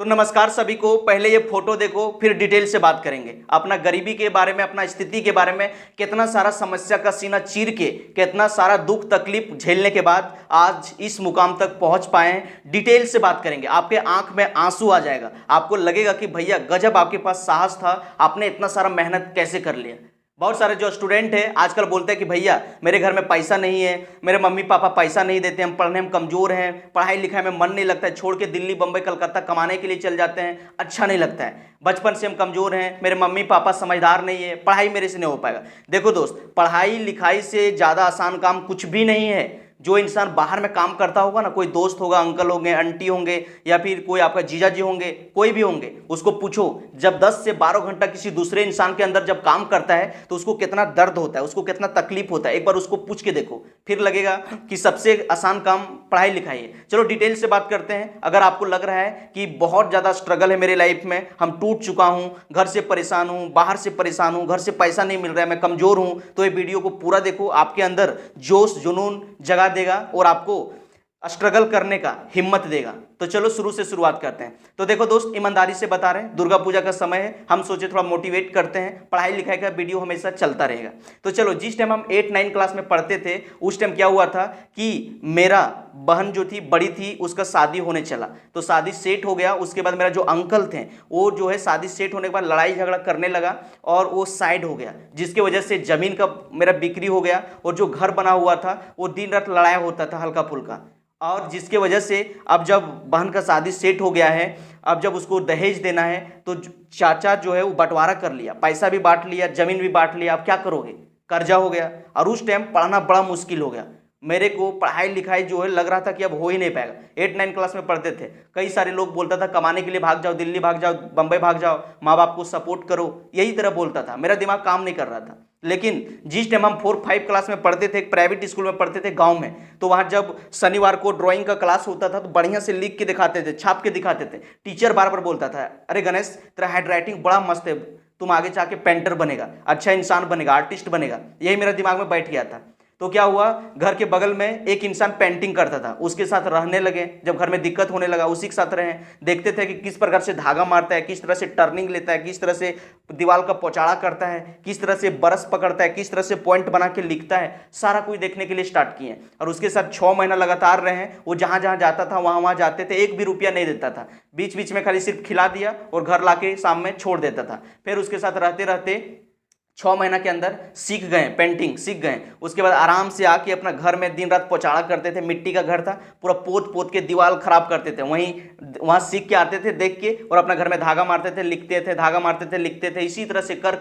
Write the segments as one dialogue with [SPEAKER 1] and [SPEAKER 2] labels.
[SPEAKER 1] तो नमस्कार सभी को। पहले ये फोटो देखो, फिर डिटेल से बात करेंगे अपना गरीबी के बारे में, अपना स्थिति के बारे में। कितना सारा समस्या का सीना चीर के, कितना सारा दुख तकलीफ झेलने के बाद आज इस मुकाम तक पहुंच पाए हैं। डिटेल से बात करेंगे, आपके आंख में आंसू आ जाएगा, आपको लगेगा कि भैया गजब आपके पास साहस था, आपने इतना सारा मेहनत कैसे कर लिया। बहुत सारे जो स्टूडेंट हैं आजकल बोलते हैं कि भैया मेरे घर में पैसा नहीं है, मेरे मम्मी पापा पैसा नहीं देते, हम पढ़ने में कमजोर हैं, पढ़ाई लिखाई में मन नहीं लगता है, छोड़ के दिल्ली बम्बई कलकत्ता कमाने के लिए चल जाते हैं, अच्छा नहीं लगता है, बचपन से हम कमजोर हैं, मेरे मम्मी पापा समझदार नहीं है, पढ़ाई मेरे से नहीं हो पाएगा। देखो दोस्त, पढ़ाई लिखाई से ज़्यादा आसान काम कुछ भी नहीं है। जो इंसान बाहर में काम करता होगा ना, कोई दोस्त होगा, अंकल होंगे, आंटी होंगे, या फिर कोई आपका जीजा जी होंगे, कोई भी होंगे, उसको पूछो जब 10 से 12 घंटा किसी दूसरे इंसान के अंदर जब काम करता है तो उसको कितना दर्द होता है, उसको कितना तकलीफ होता है। एक बार उसको पूछ के देखो, फिर लगेगा कि सबसे आसान काम पढ़ाई लिखाई है। चलो डिटेल से बात करते हैं। अगर आपको लग रहा है कि बहुत ज़्यादा स्ट्रगल है मेरे लाइफ में, हम टूट चुका हूँ, घर से परेशान हूँ, बाहर से परेशान हूँ, घर से पैसा नहीं मिल रहा है, मैं कमज़ोर हूँ, तो ये वीडियो को पूरा देखो। आपके अंदर जोश जुनून जगा देगा और आपको स्ट्रगल करने का हिम्मत देगा। तो चलो शुरू से शुरुआत करते हैं। तो देखो दोस्त, ईमानदारी से बता रहे हैं, दुर्गा पूजा का समय है, हम सोचे थोड़ा मोटिवेट करते हैं, पढ़ाई लिखाई का वीडियो हमेशा चलता रहेगा। तो चलो, जिस टाइम हम 8-9 क्लास में पढ़ते थे उस टाइम क्या हुआ था कि मेरा बहन जो थी, बड़ी थी, उसका शादी होने चला। तो शादी सेट हो गया। उसके बाद मेरा जो अंकल थे वो जो है शादी सेट होने के बाद लड़ाई झगड़ा करने लगा और वो साइड हो गया, जिसकी वजह से ज़मीन का मेरा बिक्री हो गया और जो घर बना हुआ था वो दिन रात लड़ाया होता था हल्का फुल्का। और जिसके वजह से अब जब बहन का शादी सेट हो गया है, अब जब उसको दहेज देना है तो चाचा जो है वो बंटवारा कर लिया, पैसा भी बांट लिया, जमीन भी बांट लिया। अब क्या करोगे, कर्जा हो गया। और उस टाइम पढ़ना बड़ा मुश्किल हो गया मेरे को। पढ़ाई लिखाई जो है लग रहा था कि अब हो ही नहीं पाएगा। 8-9 क्लास में पढ़ते थे, कई सारे लोग बोलता था कमाने के लिए भाग जाओ, दिल्ली भाग जाओ, बम्बई भाग जाओ, माँ बाप को सपोर्ट करो, यही तरह बोलता था। मेरा दिमाग काम नहीं कर रहा था। लेकिन जिस टाइम हम 4-5 क्लास में पढ़ते थे, एक प्राइवेट स्कूल में पढ़ते थे गांव में, तो वहाँ जब शनिवार को ड्राइंग का क्लास होता था तो बढ़िया से लिख के दिखाते थे, छाप के दिखाते थे। टीचर बार बार बोलता था, अरे गणेश तेरा हैंड राइटिंग बड़ा मस्त है, तुम आगे जाके पेंटर बनेगा, अच्छा इंसान बनेगा, आर्टिस्ट बनेगा। यही मेरे दिमाग में बैठ गया था। तो क्या हुआ, घर के बगल में एक इंसान पेंटिंग करता था, उसके साथ रहने लगे। जब घर में दिक्कत होने लगा उसी के साथ रहे, देखते थे कि किस प्रकार से धागा मारता है, किस तरह से टर्निंग लेता है, किस तरह से दीवार का पौचाड़ा करता है, किस तरह से ब्रश पकड़ता है, किस तरह से पॉइंट बना के लिखता है, सारा कुछ देखने के लिए स्टार्ट किए। और उसके साथ 6 महीना लगातार रहे। वो जहाँ जहाँ जाता था वहाँ वहाँ जाते थे, 1 भी रुपया नहीं देता था, बीच बीच में खाली सिर्फ खिला दिया और घर ला के शाम में छोड़ देता था। फिर उसके साथ रहते रहते 6 महीना के अंदर सीख गए, पेंटिंग सीख गए। उसके बाद आराम से आके अपना घर में दिन रात पौचाड़ा करते थे। मिट्टी का घर था, पूरा पोत पोत के दीवार खराब करते थे। वहाँ सीख के आते थे, देख के, और अपना घर में धागा मारते थे, लिखते थे, धागा मारते थे, लिखते थे। इसी तरह से कर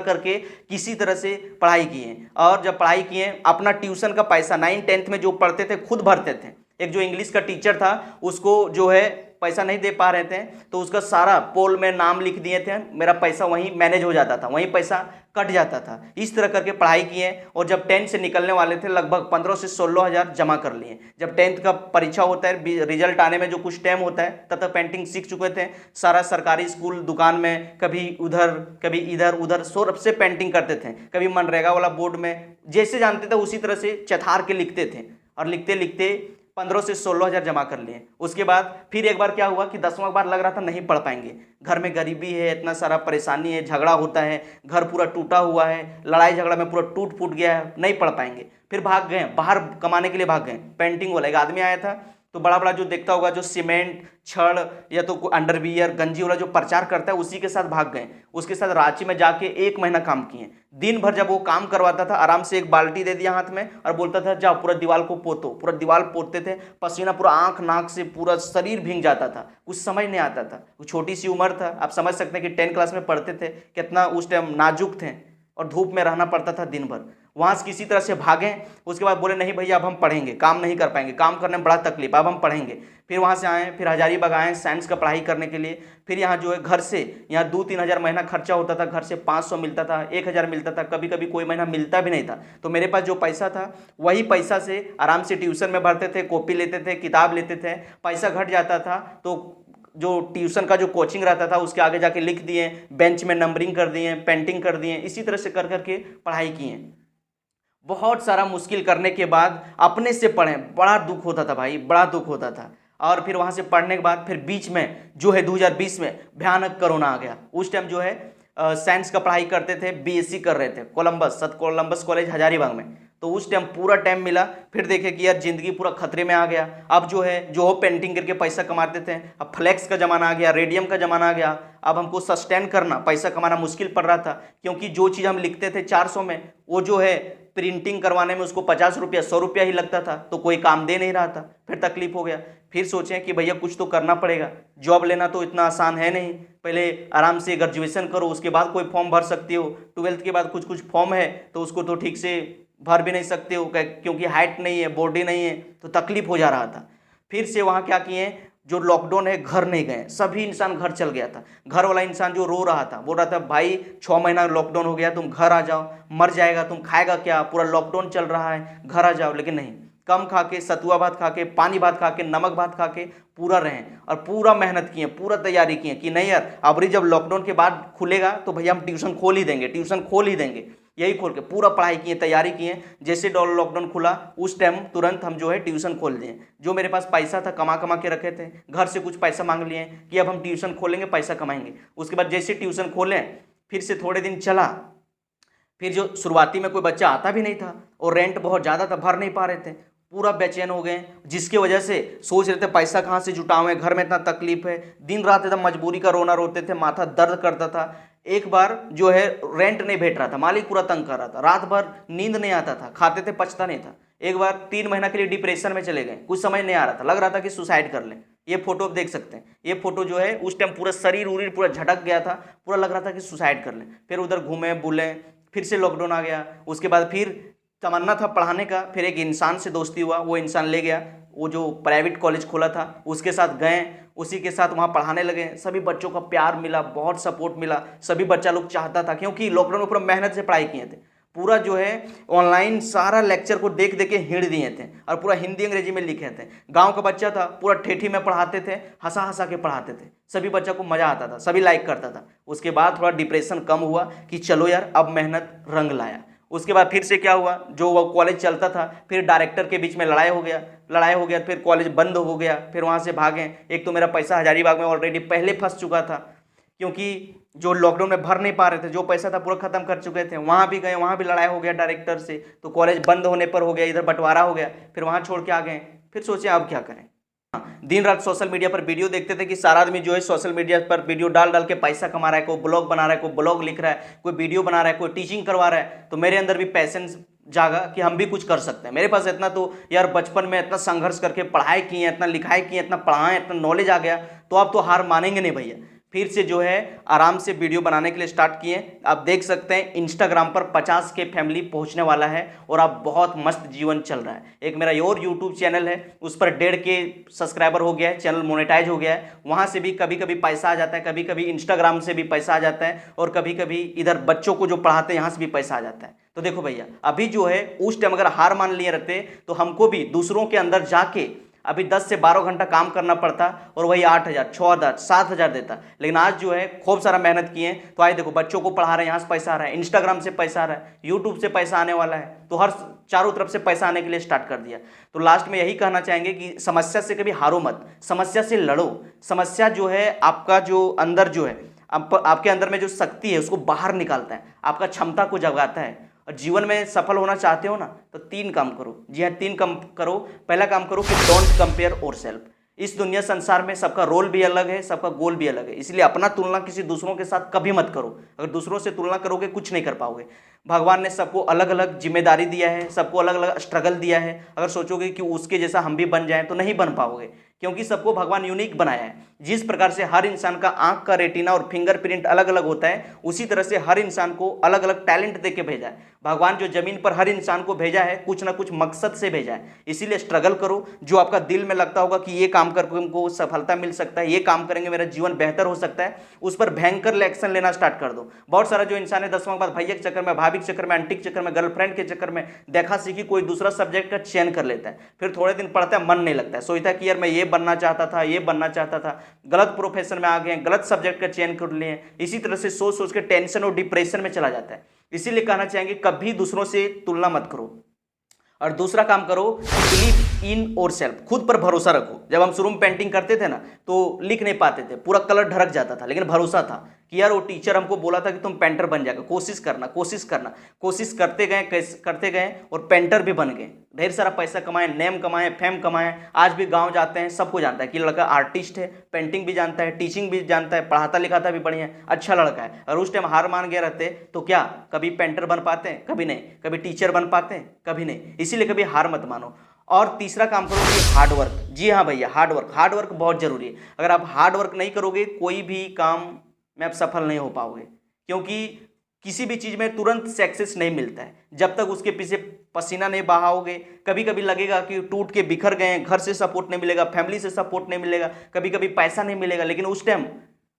[SPEAKER 1] करके किसी तरह से पढ़ाई किए। और जब पढ़ाई किए, अपना ट्यूशन का पैसा 9-10th में जो पढ़ते थे खुद भरते थे। एक जो इंग्लिश का टीचर था उसको जो है पैसा नहीं दे पा रहे थे, तो उसका सारा पोल में नाम लिख दिए थे, मेरा पैसा वहीं मैनेज हो जाता था, वहीं पैसा कट जाता था। इस तरह करके पढ़ाई किए। और जब 10th से निकलने वाले थे लगभग 15 से 16 हज़ार जमा कर लिए। जब 10th का परीक्षा होता है, रिजल्ट आने में जो कुछ टाइम होता है, तब तक पेंटिंग सीख चुके थे। सारा सरकारी स्कूल दुकान में कभी उधर कभी इधर उधर सबसे पेंटिंग करते थे। कभी मनरेगा वाला बोर्ड में जैसे जानते थे उसी तरह से चथार के लिखते थे। और लिखते लिखते 15 से 16 हज़ार जमा कर लिए। उसके बाद फिर एक बार क्या हुआ कि 10वां बार लग रहा था नहीं पढ़ पाएंगे, घर में गरीबी है, इतना सारा परेशानी है, झगड़ा होता है, घर पूरा टूटा हुआ है, लड़ाई झगड़ा में पूरा टूट फूट गया है, नहीं पढ़ पाएंगे। फिर भाग गए, बाहर कमाने के लिए भाग गए। पेंटिंग वाला एक आदमी आया था, तो बड़ा बड़ा जो देखता होगा, जो सीमेंट छड़ या तो अंडरवियर गंजी वाला जो प्रचार करता है, उसी के साथ भाग गए। उसके साथ रांची में जाके 1 महीना काम किए। दिन भर जब वो काम करवाता था, आराम से एक बाल्टी दे दिया हाथ में और बोलता था जाओ पूरा दीवार को पोतो। पूरा दीवार पोतते थे, पसीना पूरा आंख नाक से पूरा शरीर भीग जाता था, कुछ समझ नहीं आता था। छोटी सी उम्र था, आप समझ सकते हैं कि 10 क्लास में पढ़ते थे, कितना उस टाइम नाजुक थे और धूप में रहना पड़ता था दिन भर। वहाँ से किसी तरह से भागे। उसके बाद बोले नहीं भैया अब हम पढ़ेंगे, काम नहीं कर पाएंगे, काम करने में बड़ा तकलीफ, अब हम पढ़ेंगे। फिर वहाँ से आए, फिर हजारीबाग आए साइंस का पढ़ाई करने के लिए। फिर यहाँ जो है घर से यहाँ 2-3 हज़ार महीना खर्चा होता था, घर से 500 मिलता था, 1,000 मिलता था, कभी कभी कोई महीना मिलता भी नहीं था। तो मेरे पास जो पैसा था वही पैसा से आराम से ट्यूशन में भरते थे, कॉपी लेते थे, किताब लेते थे। पैसा घट जाता था तो जो ट्यूशन का जो कोचिंग रहता था उसके आगे जाके लिख दिए, बेंच में नंबरिंग कर दिए, पेंटिंग कर दिए। इसी तरह से कर करके पढ़ाई किए। बहुत सारा मुश्किल करने के बाद अपने से पढ़ें, बड़ा दुख होता था भाई, बड़ा दुख होता था। और फिर वहाँ से पढ़ने के बाद फिर बीच में जो है 2020 में भयानक कोरोना आ गया। उस टाइम जो है साइंस का पढ़ाई करते थे, बीएससी कर रहे थे कोलंबस कॉलेज हजारीबाग में। तो उस टाइम पूरा टाइम मिला, फिर देखे कि यार जिंदगी पूरा खतरे में आ गया। अब जो है जो पेंटिंग करके पैसा कमाते थे, अब फ्लैक्स का ज़माना आ गया, रेडियम का ज़माना आ गया। अब हमको सस्टेन करना, पैसा कमाना मुश्किल पड़ रहा था, क्योंकि जो चीज़ हम लिखते थे 400 में, वो जो है प्रिंटिंग करवाने में उसको 50 रुपया 100 रुपया ही लगता था, तो कोई काम दे नहीं रहा था। फिर तकलीफ हो गया। फिर सोचें कि भैया कुछ तो करना पड़ेगा, जॉब लेना तो इतना आसान है नहीं, पहले आराम से ग्रेजुएशन करो, उसके बाद कोई फॉर्म भर सकती हो। 12th के बाद कुछ कुछ फॉर्म है तो उसको तो ठीक से भर भी नहीं सकते हो, क्योंकि हाइट नहीं है, बॉडी नहीं है, तो तकलीफ हो जा रहा था। फिर से वहाँ क्या किए, जो लॉकडाउन है घर नहीं गए, सभी इंसान घर चल गया था। घर वाला इंसान जो रो रहा था, बोल रहा था भाई 6 महीना लॉकडाउन हो गया, तुम घर आ जाओ, मर जाएगा, तुम खाएगा क्या, पूरा लॉकडाउन चल रहा है, घर आ जाओ। लेकिन नहीं, कम खा के, सतुआ भात खा के, पानी भात खा के, नमक भात खा के पूरा रहें और पूरा मेहनत किए, पूरा तैयारी किए कि नहीं यार अब जब लॉकडाउन के बाद खुलेगा तो भैया हम ट्यूशन खोल ही देंगे, ट्यूशन खोल ही देंगे। यही खोल के पूरा पढ़ाई किए, तैयारी किए। जैसे लॉकडाउन खुला उस टाइम तुरंत हम जो है ट्यूशन खोल दिए। जो मेरे पास पैसा था कमा के रखे थे, घर से कुछ पैसा मांग लिए कि अब हम ट्यूशन खोलेंगे, पैसा कमाएंगे। उसके बाद जैसे ट्यूशन खोलें, फिर से थोड़े दिन चला, फिर जो शुरुआती में कोई बच्चा आता भी नहीं था और रेंट बहुत ज़्यादा था, भर नहीं पा रहे थे, पूरा बेचैन हो गए, जिसकी वजह से सोच रहे थे पैसा कहाँ से जुटावें, घर में इतना तकलीफ है, दिन रात एकदम मजबूरी का रोना रोते थे, माथा दर्द करता था। एक बार जो है रेंट नहीं भेट रहा था, मालिक पूरा तंग कर रहा था, रात भर नींद नहीं आता था, खाते थे पचता नहीं था। एक बार 3 महीना के लिए डिप्रेशन में चले गए, कुछ समझ नहीं आ रहा था, लग रहा था कि सुसाइड कर लें। ये फोटो आप देख सकते हैं, ये फोटो जो है उस टाइम पूरा शरीर उरीर पूरा झटक गया था, पूरा लग रहा था कि सुसाइड कर लें। फिर उधर घूमे बुले, फिर से लॉकडाउन आ गया। उसके बाद फिर तमन्ना था पढ़ाने का, फिर एक इंसान से दोस्ती हुआ, वो इंसान ले गया, वो जो प्राइवेट कॉलेज खोला था उसके साथ गए, उसी के साथ वहाँ पढ़ाने लगे। सभी बच्चों का प्यार मिला, बहुत सपोर्ट मिला, सभी बच्चा लोग चाहता था, क्योंकि लॉकडाउन में पूरा मेहनत से पढ़ाई किए थे, पूरा जो है ऑनलाइन सारा लेक्चर को देख के हिड़ दिए थे और पूरा हिंदी अंग्रेजी में लिखे थे। गांव का बच्चा था, पूरा ठेठी में पढ़ाते थे, हंसा के पढ़ाते थे, सभी बच्चा को मज़ा आता था, सभी लाइक करता था। उसके बाद थोड़ा डिप्रेशन कम हुआ कि चलो यार अब मेहनत रंग लाया। उसके बाद फिर से क्या हुआ, जो वो कॉलेज चलता था, फिर डायरेक्टर के बीच में लड़ाई हो गया, फिर कॉलेज बंद हो गया, फिर वहाँ से भागे। एक तो मेरा पैसा हजारीबाग में ऑलरेडी पहले फंस चुका था, क्योंकि जो लॉकडाउन में भर नहीं पा रहे थे, जो पैसा था पूरा खत्म कर चुके थे। वहाँ भी गए, वहाँ भी लड़ाई हो गया डायरेक्टर से, तो कॉलेज बंद होने पर हो गया, इधर बंटवारा हो गया, फिर वहाँ छोड़ के आ गए। फिर सोचे अब क्या करें। दिन रात सोशल मीडिया पर वीडियो देखते थे कि सारा आदमी जो है सोशल मीडिया पर वीडियो डाल के पैसा कमा रहा है, कोई ब्लॉग बना रहा है, कोई ब्लॉग लिख रहा है, कोई वीडियो बना रहा है, कोई टीचिंग करवा रहा है। तो मेरे अंदर भी पैशन जागा कि हम भी कुछ कर सकते हैं। मेरे पास इतना तो यार बचपन में इतना संघर्ष करके पढ़ाई की है, इतना लिखाई की है, इतना पढ़ाएं, इतना नॉलेज आ गया, तो आप तो हार मानेंगे नहीं भैया। फिर से जो है आराम से वीडियो बनाने के लिए स्टार्ट किए। आप देख सकते हैं इंस्टाग्राम पर 50 के फैमिली पहुंचने वाला है और अब बहुत मस्त जीवन चल रहा है। एक मेरा और यूट्यूब चैनल है, उस पर 1.5 के सब्सक्राइबर हो गया है, चैनल मोनेटाइज हो गया है। वहाँ से भी कभी कभी पैसा आ जाता है, कभी कभी इंस्टाग्राम से भी पैसा आ जाता है, और कभी कभी इधर बच्चों को जो पढ़ाते हैं यहाँ से भी पैसा आ जाता है। तो देखो भैया, अभी जो है उस टाइम अगर हार मान लिए रहते तो हमको भी दूसरों के अंदर जाके अभी 10 से 12 घंटा काम करना पड़ता और वही 8,000, 6,000, 7,000 देता। लेकिन आज जो है खूब सारा मेहनत किए, तो आज देखो बच्चों को पढ़ा रहे हैं, यहाँ से पैसा आ रहा है, इंस्टाग्राम से पैसा आ रहा है, यूट्यूब से पैसा आने वाला है, तो हर चारों तरफ से पैसा आने के लिए स्टार्ट कर दिया। तो लास्ट में यही कहना चाहेंगे कि समस्या से कभी हारो मत, समस्या से लड़ो। समस्या जो है आपका जो अंदर जो है आपके अंदर में जो शक्ति है उसको बाहर निकालता है, आपका क्षमता को जगाता है। और जीवन में सफल होना चाहते हो ना, तो 3 काम करो। जी हाँ, 3 काम करो। पहला काम करो कि डोंट कंपेयर योरसेल्फ। इस दुनिया संसार में सबका रोल भी अलग है, सबका गोल भी अलग है, इसलिए अपना तुलना किसी दूसरों के साथ कभी मत करो। अगर दूसरों से तुलना करोगे कुछ नहीं कर पाओगे। भगवान ने सबको अलग अलग जिम्मेदारी दिया है, सबको अलग अलग स्ट्रगल दिया है। अगर सोचोगे कि उसके जैसा हम भी बन जाएं तो नहीं बन पाओगे, क्योंकि सबको भगवान यूनिक बनाया है। जिस प्रकार से हर इंसान का आंख का रेटिना और फिंगरप्रिंट अलग अलग होता है, उसी तरह से हर इंसान को अलग अलग टैलेंट देके भेजा है। भगवान जो जमीन पर हर इंसान को भेजा है, कुछ ना कुछ मकसद से भेजा है। इसीलिए स्ट्रगल करो। जो आपका दिल में लगता होगा कि ये काम करके हमको सफलता मिल सकता है, ये काम करेंगे मेरा जीवन बेहतर हो सकता है, उस पर भयंकर एक्शन लेना स्टार्ट कर दो। बहुत सारा जो इंसान है 10वां के बाद भैया के चक्कर में, भाभी के चक्कर में, आंटी के चक्कर में, गर्लफ्रेंड के चक्कर में देखा सीखी कोई दूसरा सब्जेक्ट का चयन कर लेता है, फिर थोड़े दिन पढ़ता है, मन नहीं लगता है, सोचता है कि यार मैं ये बनना चाहता था, ये बनना चाहता था, गलत प्रोफेशन में आ गए, गलत सब्जेक्ट का चयन कर लिए। इसी तरह से सोच सोच के टेंशन और डिप्रेशन में चला जाता है। इसीलिए कहना चाहेंगे कभी दूसरों से तुलना मत करो। और दूसरा काम करो, बिलीव इन और सेल्फ, खुद पर भरोसा रखो। जब हम शुरू में पेंटिंग करते थे ना तो लिख नहीं पाते थे, पूरा कलर ढरक जाता था, लेकिन भरोसा था कि यार वो टीचर हमको बोला था कि तुम पेंटर बन जाएगा, कोशिश करना कोशिश करना। कोशिश करते गए और पेंटर भी बन गए, ढेर सारा पैसा कमाए, नेम कमाए, फेम कमाए। आज भी गांव जाते हैं, सबको जानता है कि लड़का आर्टिस्ट है, पेंटिंग भी जानता है, टीचिंग भी जानता है, पढ़ाता लिखाता भी बढ़िया है, अच्छा लड़का है। और उस टाइम हार मान गए रहते तो क्या कभी पेंटर बन पाते हैं? कभी नहीं। कभी टीचर बन पाते हैं? कभी नहीं। इसीलिए कभी हार मत मानो। और तीसरा काम करो कि हार्डवर्क। जी हाँ भैया, हार्डवर्क बहुत जरूरी है। अगर आप हार्डवर्क नहीं करोगे कोई भी काम में आप सफल नहीं हो पाओगे, क्योंकि किसी भी चीज़ में तुरंत सक्सेस नहीं मिलता है जब तक उसके पीछे पसीना नहीं बहाओगे। कभी कभी लगेगा कि टूट के बिखर गए, घर से सपोर्ट नहीं मिलेगा, फैमिली से सपोर्ट नहीं मिलेगा, कभी कभी पैसा नहीं मिलेगा, लेकिन उस टाइम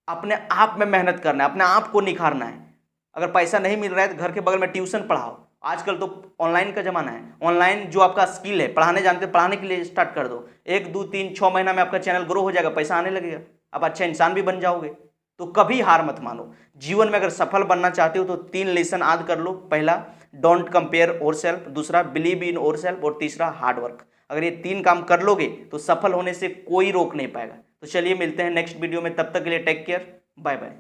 [SPEAKER 1] अपने आप में मेहनत करना है, अपने आप को निखारना है। अगर पैसा नहीं मिल रहा है तो घर के बगल में ट्यूशन पढ़ाओ। आजकल तो ऑनलाइन का जमाना है, ऑनलाइन जो आपका स्किल है, पढ़ाने जानते पढ़ाने के लिए स्टार्ट कर दो। 1 2 3 6 महीना में आपका चैनल ग्रो हो जाएगा, पैसा आने लगेगा, आप अच्छा इंसान भी बन जाओगे। तो कभी हार मत मानो। जीवन में अगर सफल बनना चाहते हो तो 3 लेसन याद कर लो। पहला, डोंट कंपेयर और सेल्फ, दूसरा बिलीव इन और सेल्फ, और तीसरा हार्डवर्क। अगर ये 3 काम कर लोगे तो सफल होने से कोई रोक नहीं पाएगा। तो चलिए मिलते हैं नेक्स्ट वीडियो में, तब तक के लिए टेक केयर, बाय बाय।